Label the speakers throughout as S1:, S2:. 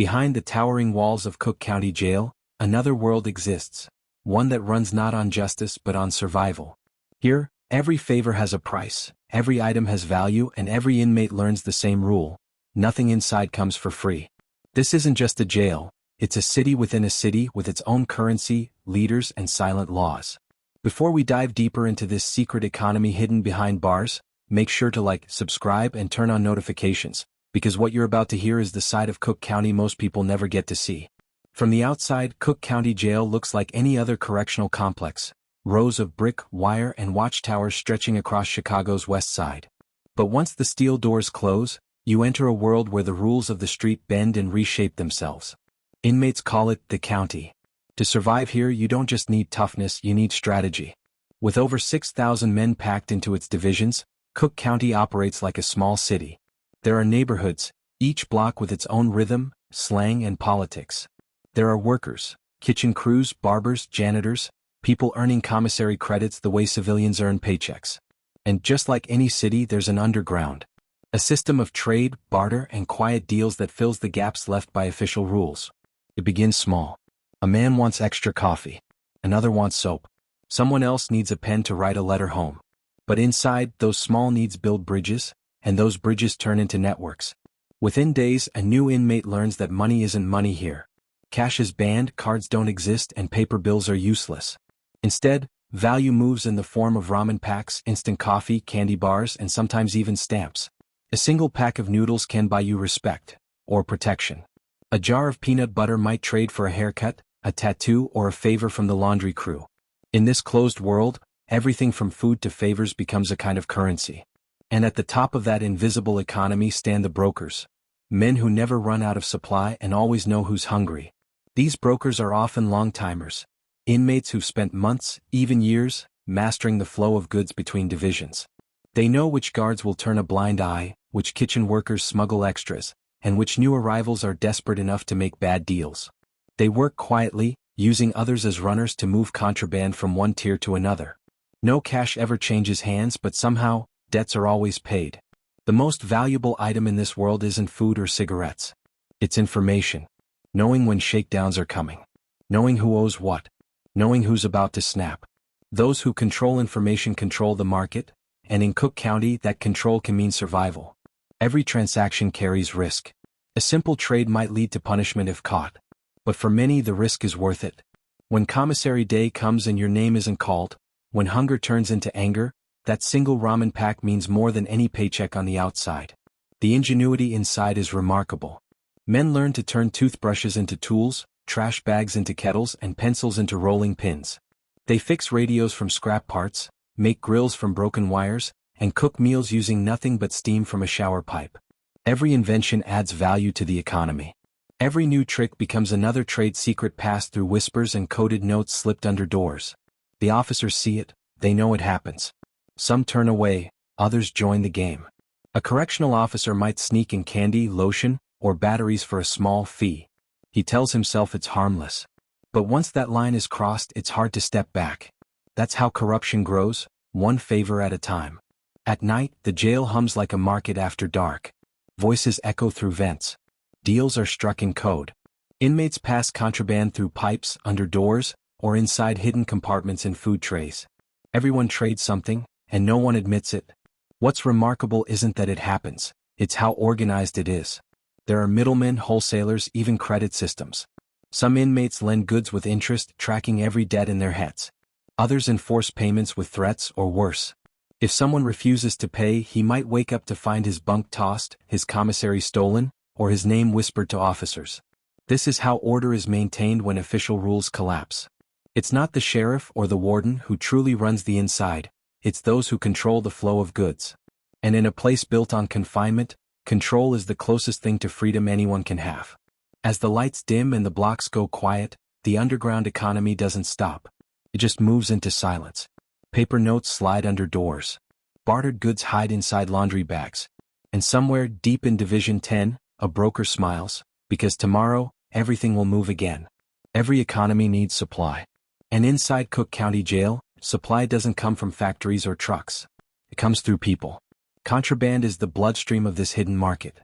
S1: Behind the towering walls of Cook County Jail, another world exists, one that runs not on justice but on survival. Here, every favor has a price, every item has value, and every inmate learns the same rule: nothing inside comes for free. This isn't just a jail, it's a city within a city with its own currency, leaders, and silent laws. Before we dive deeper into this secret economy hidden behind bars, make sure to like, subscribe, and turn on notifications, because what you're about to hear is the side of Cook County most people never get to see. From the outside, Cook County Jail looks like any other correctional complex, rows of brick, wire, and watchtowers stretching across Chicago's west side. But once the steel doors close, you enter a world where the rules of the street bend and reshape themselves. Inmates call it the county. To survive here, you don't just need toughness, you need strategy. With over 6,000 men packed into its divisions, Cook County operates like a small city. There are neighborhoods, each block with its own rhythm, slang, and politics. There are workers, kitchen crews, barbers, janitors, people earning commissary credits the way civilians earn paychecks. And just like any city, there's an underground. A system of trade, barter, and quiet deals that fills the gaps left by official rules. It begins small. A man wants extra coffee. Another wants soap. Someone else needs a pen to write a letter home. But inside, those small needs build bridges, and those bridges turn into networks. Within days, a new inmate learns that money isn't money here. Cash is banned, cards don't exist, and paper bills are useless. Instead, value moves in the form of ramen packs, instant coffee, candy bars, and sometimes even stamps. A single pack of noodles can buy you respect, or protection. A jar of peanut butter might trade for a haircut, a tattoo, or a favor from the laundry crew. In this closed world, everything from food to favors becomes a kind of currency. And at the top of that invisible economy stand the brokers, men who never run out of supply and always know who's hungry. These brokers are often long-timers, inmates who've spent months, even years, mastering the flow of goods between divisions. They know which guards will turn a blind eye, which kitchen workers smuggle extras, and which new arrivals are desperate enough to make bad deals. They work quietly, using others as runners to move contraband from one tier to another. No cash ever changes hands, but somehow, debts are always paid. The most valuable item in this world isn't food or cigarettes. It's information. Knowing when shakedowns are coming. Knowing who owes what. Knowing who's about to snap. Those who control information control the market, and in Cook County that control can mean survival. Every transaction carries risk. A simple trade might lead to punishment if caught. But for many the risk is worth it. When commissary day comes and your name isn't called, when hunger turns into anger, that single ramen pack means more than any paycheck on the outside. The ingenuity inside is remarkable. Men learn to turn toothbrushes into tools, trash bags into kettles, and pencils into rolling pins. They fix radios from scrap parts, make grills from broken wires, and cook meals using nothing but steam from a shower pipe. Every invention adds value to the economy. Every new trick becomes another trade secret passed through whispers and coded notes slipped under doors. The officers see it, they know it happens. Some turn away, others join the game. A correctional officer might sneak in candy, lotion, or batteries for a small fee. He tells himself it's harmless. But once that line is crossed, it's hard to step back. That's how corruption grows, one favor at a time. At night, the jail hums like a market after dark. Voices echo through vents. Deals are struck in code. Inmates pass contraband through pipes, under doors, or inside hidden compartments in food trays. Everyone trades something, and no one admits it. What's remarkable isn't that it happens, it's how organized it is. There are middlemen, wholesalers, even credit systems. Some inmates lend goods with interest, tracking every debt in their heads. Others enforce payments with threats or worse. If someone refuses to pay, he might wake up to find his bunk tossed, his commissary stolen, or his name whispered to officers. This is how order is maintained when official rules collapse. It's not the sheriff or the warden who truly runs the inside, it's those who control the flow of goods. And in a place built on confinement, control is the closest thing to freedom anyone can have. As the lights dim and the blocks go quiet, the underground economy doesn't stop. It just moves into silence. Paper notes slide under doors. Bartered goods hide inside laundry bags. And somewhere deep in Division 10, a broker smiles, because tomorrow, everything will move again. Every economy needs supply. And inside Cook County Jail, supply doesn't come from factories or trucks. It comes through people. Contraband is the bloodstream of this hidden market.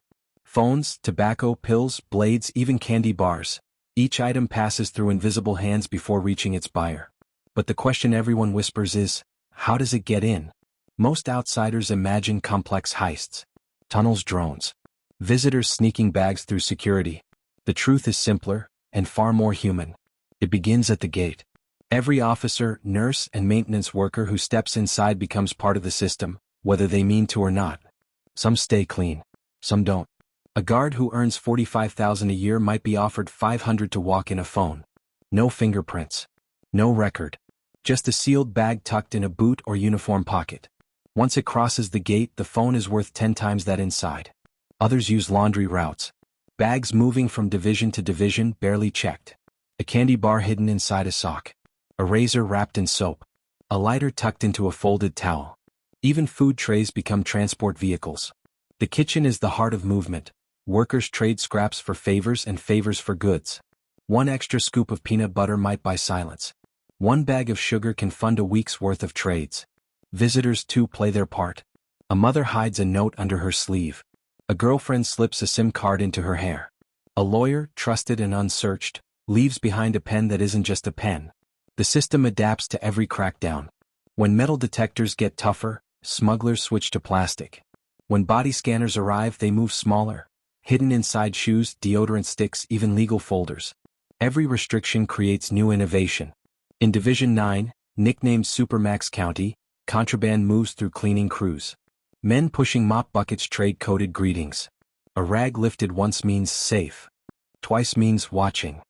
S1: Phones, tobacco, pills, blades, even candy bars. Each item passes through invisible hands before reaching its buyer. But the question everyone whispers is, how does it get in? Most outsiders imagine complex heists. Tunnels, drones. Visitors sneaking bags through security. The truth is simpler, and far more human. It begins at the gate. Every officer, nurse, and maintenance worker who steps inside becomes part of the system, whether they mean to or not. Some stay clean. Some don't. A guard who earns $45,000 a year might be offered $500 to walk in a phone. No fingerprints. No record. Just a sealed bag tucked in a boot or uniform pocket. Once it crosses the gate, the phone is worth 10 times that inside. Others use laundry routes. Bags moving from division to division, barely checked. A candy bar hidden inside a sock. A razor wrapped in soap. A lighter tucked into a folded towel. Even food trays become transport vehicles. The kitchen is the heart of movement. Workers trade scraps for favors and favors for goods. One extra scoop of peanut butter might buy silence. One bag of sugar can fund a week's worth of trades. Visitors too play their part. A mother hides a note under her sleeve. A girlfriend slips a SIM card into her hair. A lawyer, trusted and unsearched, leaves behind a pen that isn't just a pen. The system adapts to every crackdown. When metal detectors get tougher, smugglers switch to plastic. When body scanners arrive, they move smaller. Hidden inside shoes, deodorant sticks, even legal folders. Every restriction creates new innovation. In Division 9, nicknamed Supermax County, contraband moves through cleaning crews. Men pushing mop buckets trade coded greetings. A rag lifted once means safe. Twice means watching.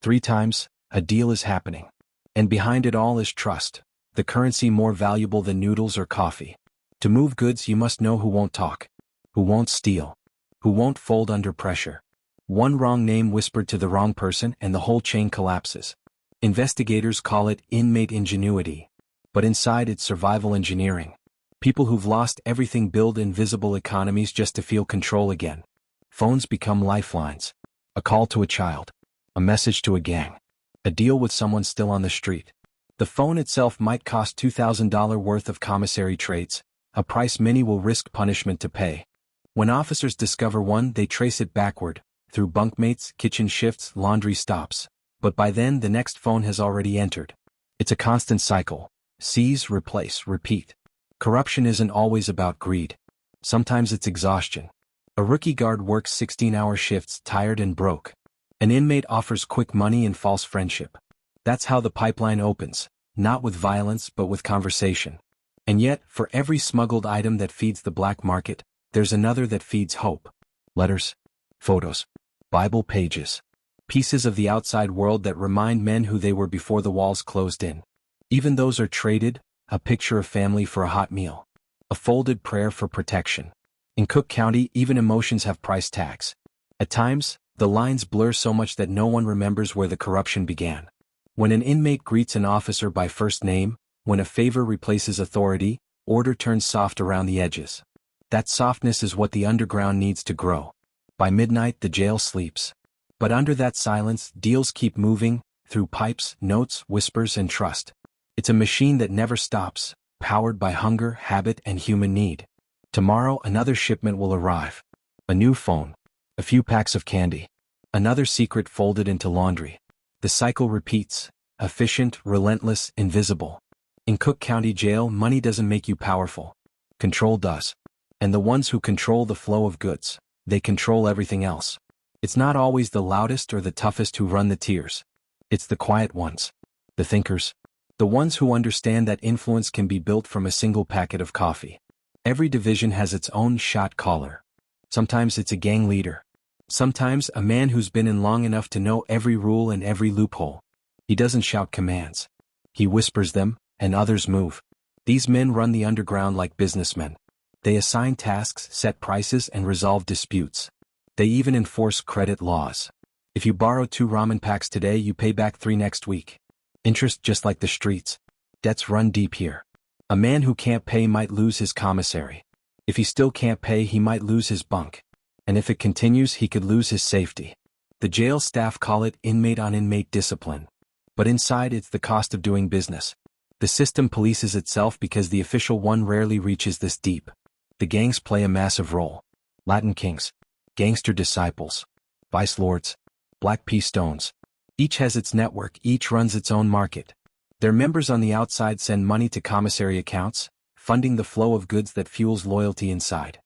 S1: 3 times, a deal is happening. And behind it all is trust, the currency more valuable than noodles or coffee. To move goods, you must know who won't talk, who won't steal, who won't fold under pressure. One wrong name whispered to the wrong person and the whole chain collapses. Investigators call it inmate ingenuity. But inside it's survival engineering. People who've lost everything build invisible economies just to feel control again. Phones become lifelines. A call to a child. A message to a gang. A deal with someone still on the street. The phone itself might cost $2,000 worth of commissary trades, a price many will risk punishment to pay. When officers discover one, they trace it backward, through bunkmates, kitchen shifts, laundry stops. But by then, the next phone has already entered. It's a constant cycle. Seize, replace, repeat. Corruption isn't always about greed. Sometimes it's exhaustion. A rookie guard works 16-hour shifts, tired and broke. An inmate offers quick money and false friendship. That's how the pipeline opens, not with violence but with conversation. And yet, for every smuggled item that feeds the black market, there's another that feeds hope. Letters, photos, Bible pages. Pieces of the outside world that remind men who they were before the walls closed in. Even those are traded, a picture of family for a hot meal. A folded prayer for protection. In Cook County, even emotions have price tags. At times, the lines blur so much that no one remembers where the corruption began. When an inmate greets an officer by first name, when a favor replaces authority, order turns soft around the edges. That softness is what the underground needs to grow. By midnight, the jail sleeps. But under that silence, deals keep moving, through pipes, notes, whispers, and trust. It's a machine that never stops, powered by hunger, habit, and human need. Tomorrow, another shipment will arrive. A new phone. A few packs of candy. Another secret folded into laundry. The cycle repeats, efficient, relentless, invisible. In Cook County Jail, money doesn't make you powerful. Control does. And the ones who control the flow of goods, they control everything else. It's not always the loudest or the toughest who run the tiers. It's the quiet ones. The thinkers. The ones who understand that influence can be built from a single packet of coffee. Every division has its own shot caller. Sometimes it's a gang leader. Sometimes a man who's been in long enough to know every rule and every loophole. He doesn't shout commands. He whispers them, and others move. These men run the underground like businessmen. They assign tasks, set prices, and resolve disputes. They even enforce credit laws. If you borrow 2 ramen packs today, you pay back 3 next week. Interest just like the streets. Debts run deep here. A man who can't pay might lose his commissary. If he still can't pay, he might lose his bunk. And if it continues, he could lose his safety. The jail staff call it inmate-on-inmate discipline. But inside, it's the cost of doing business. The system polices itself because the official one rarely reaches this deep. The gangs play a massive role. Latin kings. Gangster disciples. Vice lords. Black pea stones. Each has its network, each runs its own market. Their members on the outside send money to commissary accounts, funding the flow of goods that fuels loyalty inside.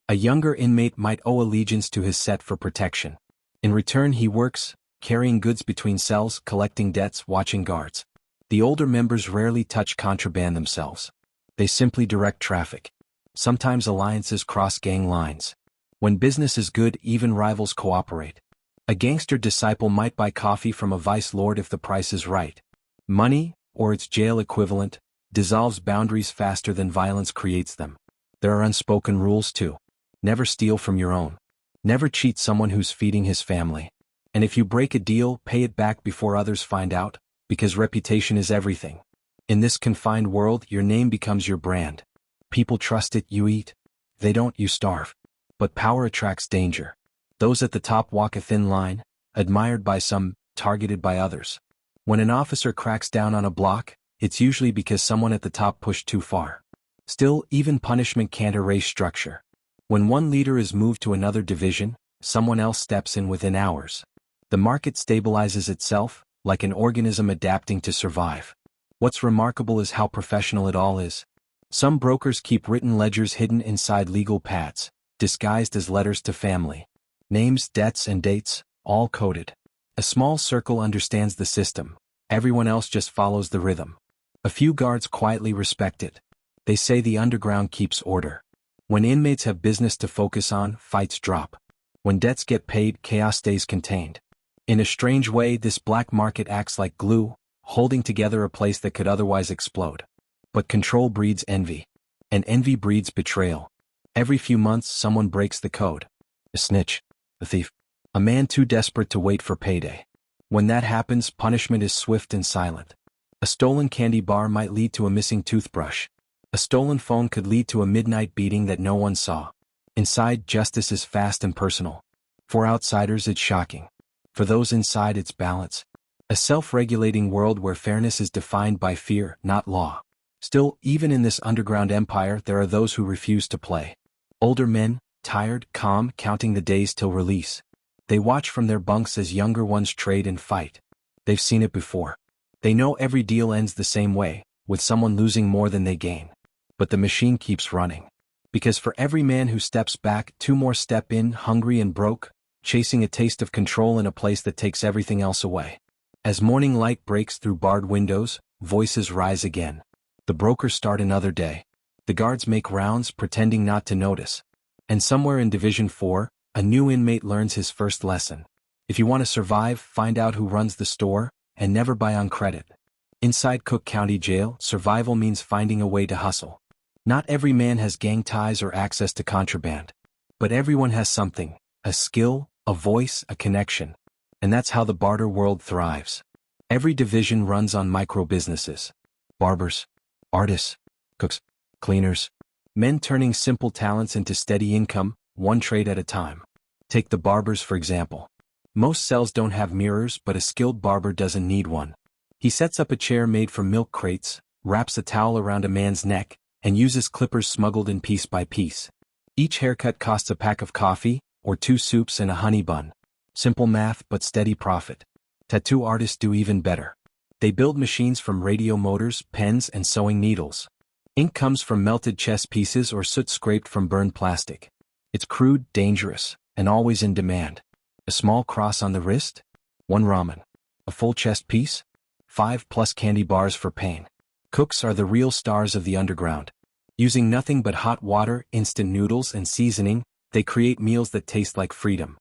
S1: A younger inmate might owe allegiance to his set for protection. In return he works, carrying goods between cells, collecting debts, watching guards. The older members rarely touch contraband themselves. They simply direct traffic. Sometimes alliances cross gang lines. When business is good, even rivals cooperate. A gangster disciple might buy coffee from a vice lord if the price is right. Money, or its jail equivalent, dissolves boundaries faster than violence creates them. There are unspoken rules too. Never steal from your own. Never cheat someone who's feeding his family. And if you break a deal, pay it back before others find out, because reputation is everything. In this confined world, your name becomes your brand. People trust it, you eat. They don't, you starve. But power attracts danger. Those at the top walk a thin line, admired by some, targeted by others. When an officer cracks down on a block, it's usually because someone at the top pushed too far. Still, even punishment can't erase structure. When one leader is moved to another division, someone else steps in within hours. The market stabilizes itself, like an organism adapting to survive. What's remarkable is how professional it all is. Some brokers keep written ledgers hidden inside legal pads, disguised as letters to family. Names, debts, and dates, all coded. A small circle understands the system. Everyone else just follows the rhythm. A few guards quietly respect it. They say the underground keeps order. When inmates have business to focus on, fights drop. When debts get paid, chaos stays contained. In a strange way, this black market acts like glue, holding together a place that could otherwise explode. But control breeds envy. And envy breeds betrayal. Every few months, someone breaks the code. A snitch. A thief. A man too desperate to wait for payday. When that happens, punishment is swift and silent. A stolen candy bar might lead to a missing toothbrush. A stolen phone could lead to a midnight beating that no one saw. Inside, justice is fast and personal. For outsiders, it's shocking. For those inside, it's balance. A self-regulating world where fairness is defined by fear, not law. Still, even in this underground empire, there are those who refuse to play. Older men, tired, calm, counting the days till release. They watch from their bunks as younger ones trade and fight. They've seen it before. They know every deal ends the same way, with someone losing more than they gain. But the machine keeps running. Because for every man who steps back, two more step in, hungry and broke, chasing a taste of control in a place that takes everything else away. As morning light breaks through barred windows, voices rise again. The brokers start another day. The guards make rounds, pretending not to notice. And somewhere in Division 4, a new inmate learns his first lesson. If you want to survive, find out who runs the store, and never buy on credit. Inside Cook County Jail, survival means finding a way to hustle. Not every man has gang ties or access to contraband. But everyone has something, a skill, a voice, a connection. And that's how the barter world thrives. Every division runs on micro-businesses. Barbers, artists, cooks, cleaners. Men turning simple talents into steady income, one trade at a time. Take the barbers for example. Most cells don't have mirrors, but a skilled barber doesn't need one. He sets up a chair made from milk crates, wraps a towel around a man's neck, and uses clippers smuggled in piece by piece. Each haircut costs a pack of coffee, or 2 soups and a honey bun. Simple math but steady profit. Tattoo artists do even better. They build machines from radio motors, pens, and sewing needles. Ink comes from melted chess pieces or soot scraped from burned plastic. It's crude, dangerous, and always in demand. A small cross on the wrist? 1 ramen. A full chest piece? 5+ candy bars for pain. Cooks are the real stars of the underground. Using nothing but hot water, instant noodles, and seasoning, they create meals that taste like freedom.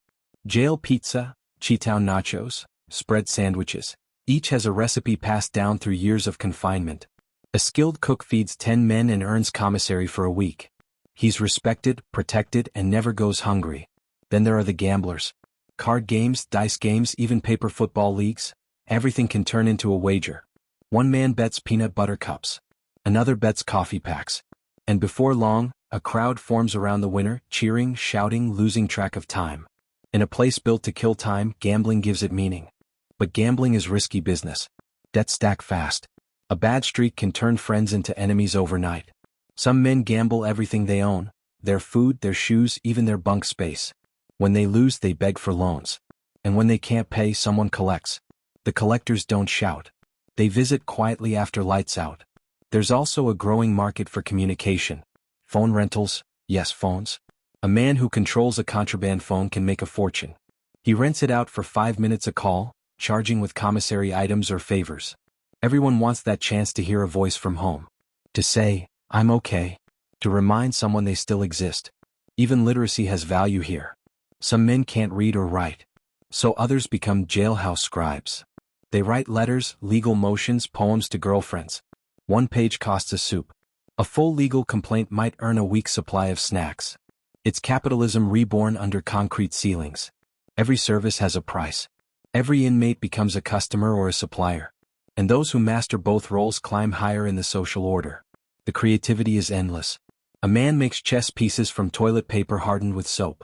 S1: Jail pizza, Cheetown nachos, spread sandwiches. Each has a recipe passed down through years of confinement. A skilled cook feeds 10 men and earns commissary for a week. He's respected, protected, and never goes hungry. Then there are the gamblers. Card games, dice games, even paper football leagues. Everything can turn into a wager. One man bets peanut butter cups. Another bets coffee packs. And before long, a crowd forms around the winner, cheering, shouting, losing track of time. In a place built to kill time, gambling gives it meaning. But gambling is risky business. Debts stack fast. A bad streak can turn friends into enemies overnight. Some men gamble everything they own, their food, their shoes, even their bunk space. When they lose, they beg for loans. And when they can't pay, someone collects. The collectors don't shout. They visit quietly after lights out. There's also a growing market for communication. Phone rentals, yes, phones. A man who controls a contraband phone can make a fortune. He rents it out for 5 minutes a call, charging with commissary items or favors. Everyone wants that chance to hear a voice from home. To say, I'm okay. To remind someone they still exist. Even literacy has value here. Some men can't read or write. So others become jailhouse scribes. They write letters, legal motions, poems to girlfriends. One page costs a soup. A full legal complaint might earn a week's supply of snacks. It's capitalism reborn under concrete ceilings. Every service has a price. Every inmate becomes a customer or a supplier. And those who master both roles climb higher in the social order. The creativity is endless. A man makes chess pieces from toilet paper hardened with soap.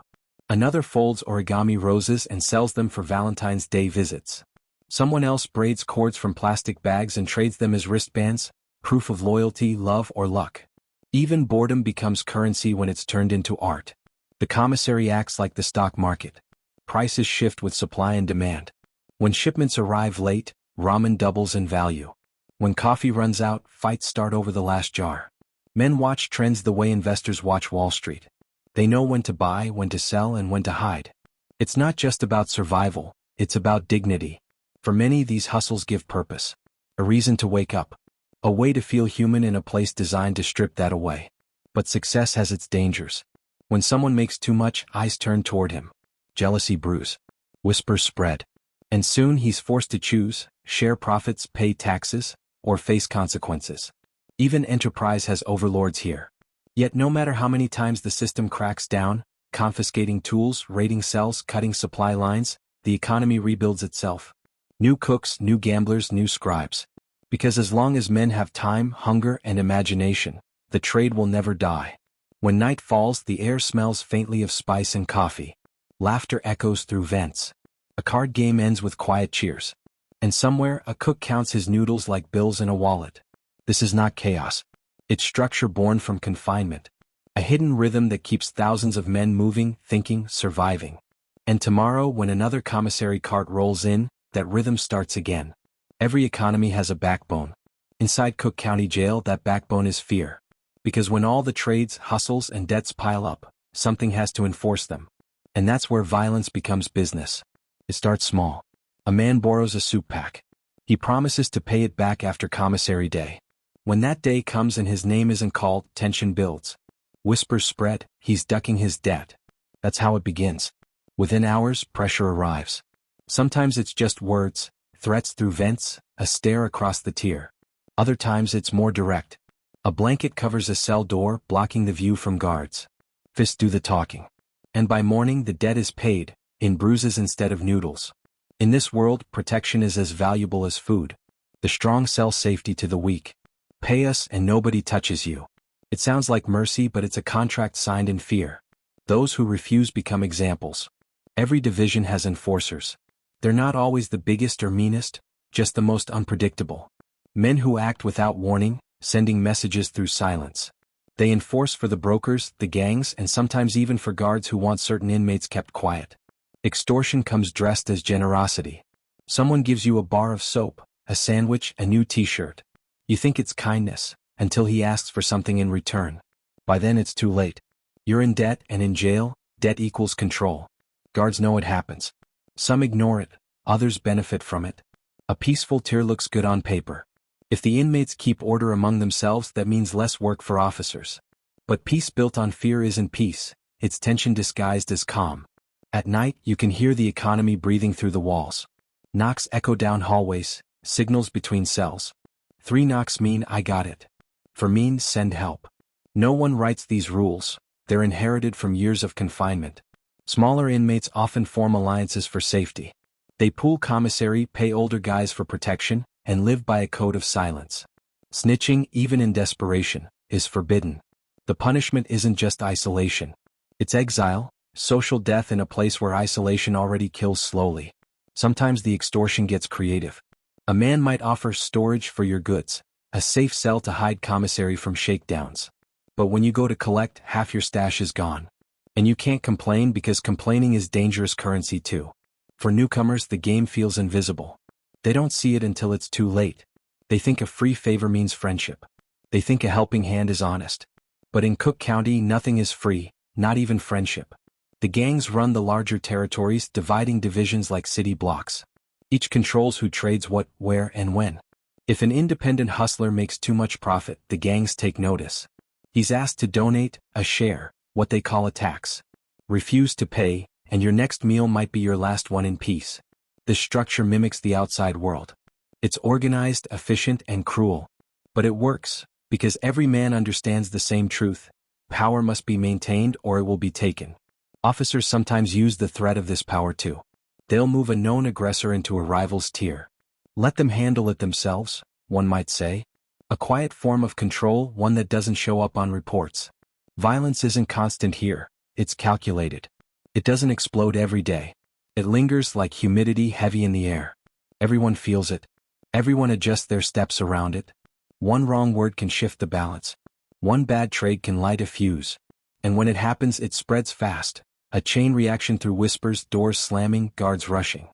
S1: Another folds origami roses and sells them for Valentine's Day visits. Someone else braids cords from plastic bags and trades them as wristbands, proof of loyalty, love, or luck. Even boredom becomes currency when it's turned into art. The commissary acts like the stock market. Prices shift with supply and demand. When shipments arrive late, ramen doubles in value. When coffee runs out, fights start over the last jar. Men watch trends the way investors watch Wall Street. They know when to buy, when to sell, and when to hide. It's not just about survival, it's about dignity. For many, these hustles give purpose. A reason to wake up. A way to feel human in a place designed to strip that away. But success has its dangers. When someone makes too much, eyes turn toward him. Jealousy brews. Whispers spread. And soon he's forced to choose, share profits, pay taxes, or face consequences. Even enterprise has overlords here. Yet no matter how many times the system cracks down, confiscating tools, raiding cells, cutting supply lines, the economy rebuilds itself. New cooks, new gamblers, new scribes. Because as long as men have time, hunger, and imagination, the trade will never die. When night falls, the air smells faintly of spice and coffee. Laughter echoes through vents. A card game ends with quiet cheers. And somewhere, a cook counts his noodles like bills in a wallet. This is not chaos. It's structure born from confinement. A hidden rhythm that keeps thousands of men moving, thinking, surviving. And tomorrow, when another commissary cart rolls in, that rhythm starts again. Every economy has a backbone. Inside Cook County Jail, that backbone is fear. Because when all the trades, hustles, and debts pile up, something has to enforce them. And that's where violence becomes business. It starts small. A man borrows a soup pack. He promises to pay it back after commissary day. When that day comes and his name isn't called, tension builds. Whispers spread, he's ducking his debt. That's how it begins. Within hours, pressure arrives. Sometimes it's just words, threats through vents, a stare across the tier. Other times it's more direct. A blanket covers a cell door, blocking the view from guards. Fists do the talking. And by morning the debt is paid, in bruises instead of noodles. In this world, protection is as valuable as food. The strong sell safety to the weak. Pay us and nobody touches you. It sounds like mercy, but it's a contract signed in fear. Those who refuse become examples. Every division has enforcers. They're not always the biggest or meanest, just the most unpredictable. Men who act without warning, sending messages through silence. They enforce for the brokers, the gangs, and sometimes even for guards who want certain inmates kept quiet. Extortion comes dressed as generosity. Someone gives you a bar of soap, a sandwich, a new t-shirt. You think it's kindness, until he asks for something in return. By then it's too late. You're in debt, and in jail, debt equals control. Guards know it happens. Some ignore it, others benefit from it. A peaceful tier looks good on paper. If the inmates keep order among themselves, that means less work for officers. But peace built on fear isn't peace, it's tension disguised as calm. At night, you can hear the economy breathing through the walls. Knocks echo down hallways, signals between cells. 3 knocks mean I got it. 4 mean send help. No one writes these rules, they're inherited from years of confinement. Smaller inmates often form alliances for safety. They pool commissary, pay older guys for protection, and live by a code of silence. Snitching, even in desperation, is forbidden. The punishment isn't just isolation. It's exile, social death in a place where isolation already kills slowly. Sometimes the extortion gets creative. A man might offer storage for your goods, a safe cell to hide commissary from shakedowns. But when you go to collect, half your stash is gone. And you can't complain because complaining is dangerous currency too. For newcomers, the game feels invisible. They don't see it until it's too late. They think a free favor means friendship. They think a helping hand is honest. But in Cook County, nothing is free, not even friendship. The gangs run the larger territories, dividing divisions like city blocks. Each controls who trades what, where, and when. If an independent hustler makes too much profit, the gangs take notice. He's asked to donate a share, what they call a tax. Refuse to pay, and your next meal might be your last one in peace. This structure mimics the outside world. It's organized, efficient, and cruel. But it works, because every man understands the same truth. Power must be maintained or it will be taken. Officers sometimes use the threat of this power too. They'll move a known aggressor into a rival's tier. Let them handle it themselves, one might say. A quiet form of control, one that doesn't show up on reports. Violence isn't constant here, it's calculated. It doesn't explode every day. It lingers like humidity heavy in the air. Everyone feels it. Everyone adjusts their steps around it. One wrong word can shift the balance. One bad trade can light a fuse. And when it happens, it spreads fast. A chain reaction through whispers, doors slamming, guards rushing.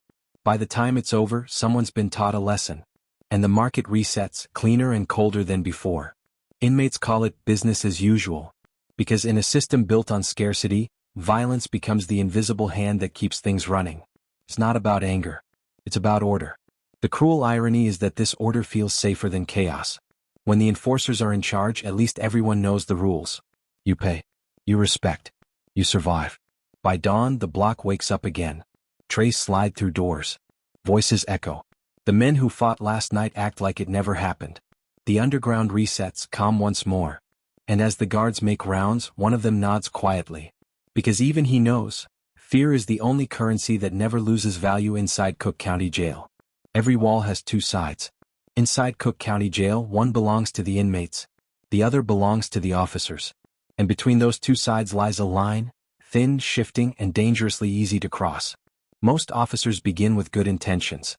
S1: By the time it's over, someone's been taught a lesson. And the market resets, cleaner and colder than before. Inmates call it business as usual. Because in a system built on scarcity, violence becomes the invisible hand that keeps things running. It's not about anger. It's about order. The cruel irony is that this order feels safer than chaos. When the enforcers are in charge, at least everyone knows the rules. You pay. You respect. You survive. By dawn, the block wakes up again. Trays slide through doors. Voices echo. The men who fought last night act like it never happened. The underground resets, calm once more. And as the guards make rounds, one of them nods quietly. Because even he knows, fear is the only currency that never loses value inside Cook County Jail. Every wall has two sides. Inside Cook County Jail, one belongs to the inmates. The other belongs to the officers. And between those two sides lies a line, thin, shifting, and dangerously easy to cross. Most officers begin with good intentions.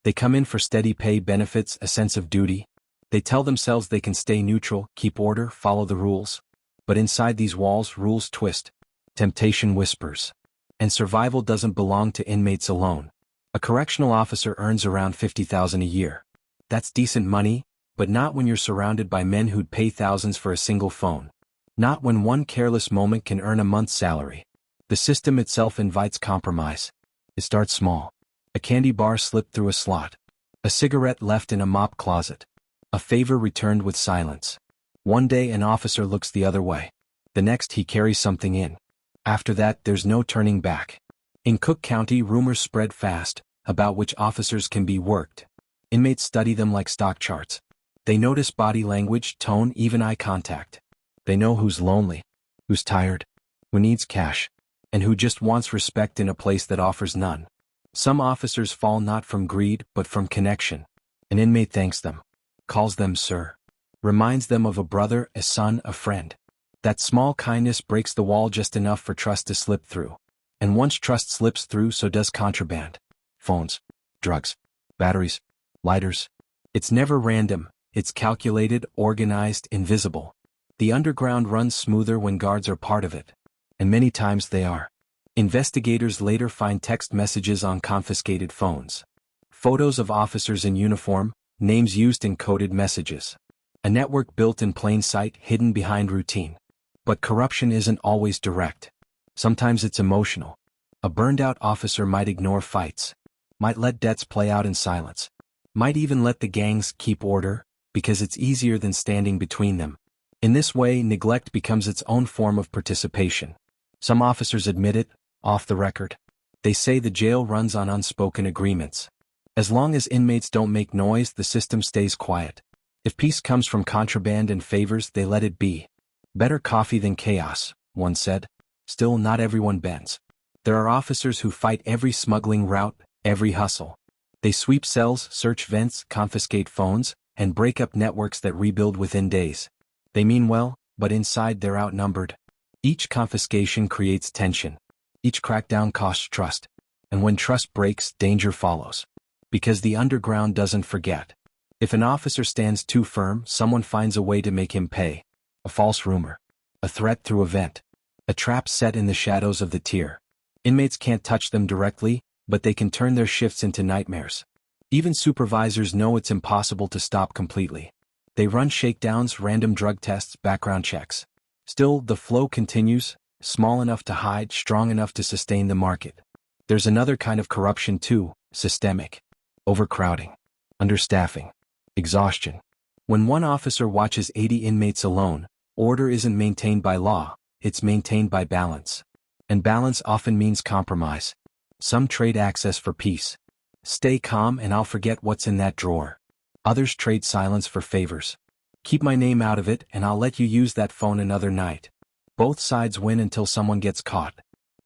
S1: They come in for steady pay, benefits, a sense of duty. They tell themselves they can stay neutral, keep order, follow the rules. But inside these walls, rules twist. Temptation whispers. And survival doesn't belong to inmates alone. A correctional officer earns around $50,000 a year. That's decent money, but not when you're surrounded by men who'd pay thousands for a single phone. Not when one careless moment can earn a month's salary. The system itself invites compromise. It starts small. A candy bar slipped through a slot. A cigarette left in a mop closet. A favor returned with silence. One day an officer looks the other way. The next he carries something in. After that, there's no turning back. In Cook County, rumors spread fast about which officers can be worked. Inmates study them like stock charts. They notice body language, tone, even eye contact. They know who's lonely, who's tired, who needs cash, and who just wants respect in a place that offers none. Some officers fall not from greed but from connection. An inmate thanks them, calls them sir, reminds them of a brother, a son, a friend. That small kindness breaks the wall just enough for trust to slip through. And once trust slips through, so does contraband. Phones, drugs, batteries, lighters. It's never random, it's calculated, organized, invisible. The underground runs smoother when guards are part of it. And many times they are. Investigators later find text messages on confiscated phones. Photos of officers in uniform, names used in coded messages. A network built in plain sight, hidden behind routine. But corruption isn't always direct. Sometimes it's emotional. A burned-out officer might ignore fights. Might let debts play out in silence. Might even let the gangs keep order, because it's easier than standing between them. In this way, neglect becomes its own form of participation. Some officers admit it, off the record. They say the jail runs on unspoken agreements. As long as inmates don't make noise, the system stays quiet. If peace comes from contraband and favors, they let it be. Better coffee than chaos, one said. Still, not everyone bends. There are officers who fight every smuggling route, every hustle. They sweep cells, search vents, confiscate phones, and break up networks that rebuild within days. They mean well, but inside they're outnumbered. Each confiscation creates tension. Each crackdown costs trust. And when trust breaks, danger follows. Because the underground doesn't forget. If an officer stands too firm, someone finds a way to make him pay. A false rumor. A threat through a vent. A trap set in the shadows of the tier. Inmates can't touch them directly, but they can turn their shifts into nightmares. Even supervisors know it's impossible to stop completely. They run shakedowns, random drug tests, background checks. Still, the flow continues, small enough to hide, strong enough to sustain the market. There's another kind of corruption too, systemic. Overcrowding. Understaffing. Exhaustion. When one officer watches 80 inmates alone, order isn't maintained by law, it's maintained by balance. And balance often means compromise. Some trade access for peace. Stay calm and I'll forget what's in that drawer. Others trade silence for favors. Keep my name out of it and I'll let you use that phone another night. Both sides win until someone gets caught.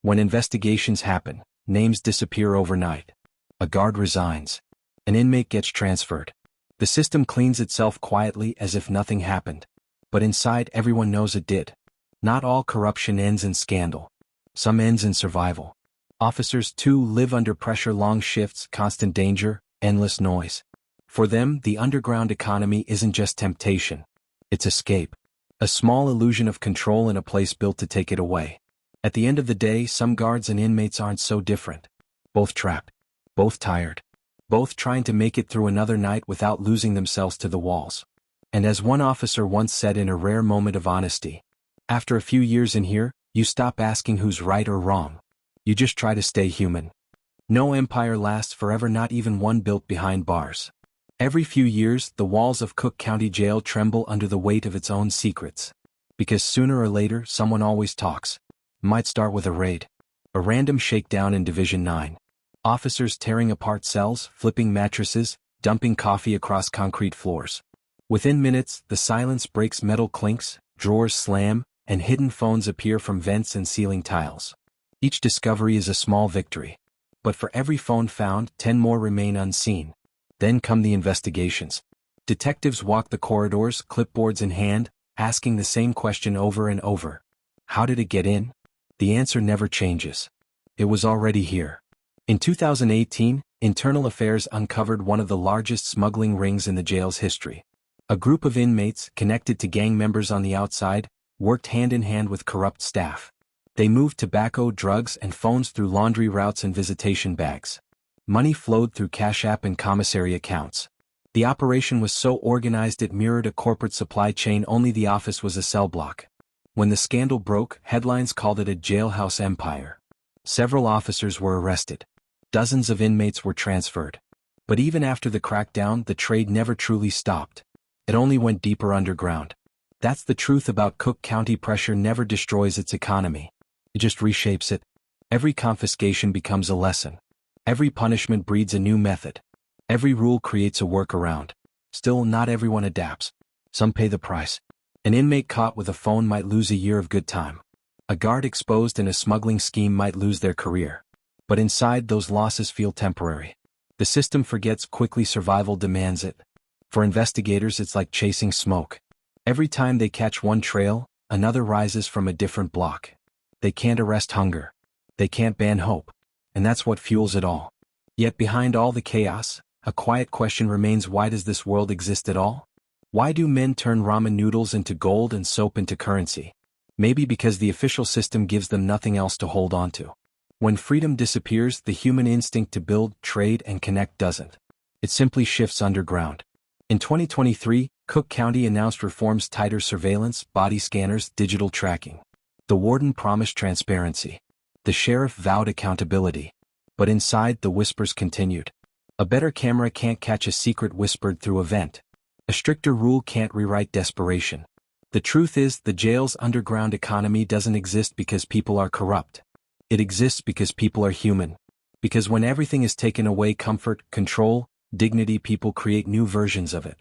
S1: When investigations happen, names disappear overnight. A guard resigns. An inmate gets transferred. The system cleans itself quietly as if nothing happened. But inside everyone knows it did. Not all corruption ends in scandal. Some ends in survival. Officers too live under pressure, long shifts, constant danger, endless noise. For them, the underground economy isn't just temptation. It's escape. A small illusion of control in a place built to take it away. At the end of the day, some guards and inmates aren't so different. Both trapped. Both tired. Both trying to make it through another night without losing themselves to the walls. And as one officer once said in a rare moment of honesty, after a few years in here, you stop asking who's right or wrong. You just try to stay human. No empire lasts forever, not even one built behind bars. Every few years, the walls of Cook County Jail tremble under the weight of its own secrets. Because sooner or later, someone always talks. Might start with a raid. A random shakedown in Division 9. Officers tearing apart cells, flipping mattresses, dumping coffee across concrete floors. Within minutes, the silence breaks, metal clinks, drawers slam, and hidden phones appear from vents and ceiling tiles. Each discovery is a small victory. But for every phone found, 10 more remain unseen. Then come the investigations. Detectives walk the corridors, clipboards in hand, asking the same question over and over. How did it get in? The answer never changes. It was already here. In 2018, Internal Affairs uncovered one of the largest smuggling rings in the jail's history. A group of inmates, connected to gang members on the outside, worked hand in hand with corrupt staff. They moved tobacco, drugs, and phones through laundry routes and visitation bags. Money flowed through Cash App and commissary accounts. The operation was so organized it mirrored a corporate supply chain, only the office was a cell block. When the scandal broke, headlines called it a jailhouse empire. Several officers were arrested. Dozens of inmates were transferred. But even after the crackdown, the trade never truly stopped. It only went deeper underground. That's the truth about Cook County. Pressure never destroys its economy. It just reshapes it. Every confiscation becomes a lesson. Every punishment breeds a new method. Every rule creates a workaround. Still, not everyone adapts. Some pay the price. An inmate caught with a phone might lose a year of good time. A guard exposed in a smuggling scheme might lose their career. But inside, those losses feel temporary. The system forgets quickly, survival demands it. For investigators, it's like chasing smoke. Every time they catch one trail, another rises from a different block. They can't arrest hunger. They can't ban hope. And that's what fuels it all. Yet behind all the chaos, a quiet question remains: why does this world exist at all? Why do men turn ramen noodles into gold and soap into currency? Maybe because the official system gives them nothing else to hold on to. When freedom disappears, the human instinct to build, trade, and connect doesn't. It simply shifts underground. In 2023, Cook County announced reforms: tighter surveillance, body scanners, digital tracking. The warden promised transparency. The sheriff vowed accountability. But inside, the whispers continued. A better camera can't catch a secret whispered through a vent. A stricter rule can't rewrite desperation. The truth is, the jail's underground economy doesn't exist because people are corrupt. It exists because people are human. Because when everything is taken away, comfort, control, dignity, people create new versions of it.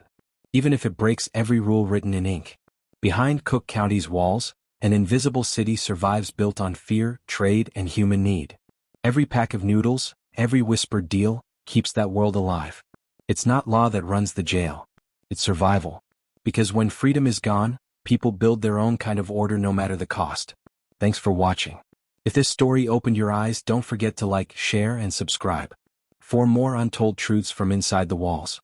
S1: Even if it breaks every rule written in ink. Behind Cook County's walls, an invisible city survives, built on fear, trade, and human need. Every pack of noodles, every whispered deal, keeps that world alive. It's not law that runs the jail. It's survival. Because when freedom is gone, people build their own kind of order, no matter the cost. Thanks for watching. If this story opened your eyes, don't forget to like, share, and subscribe. For more untold truths from inside the walls.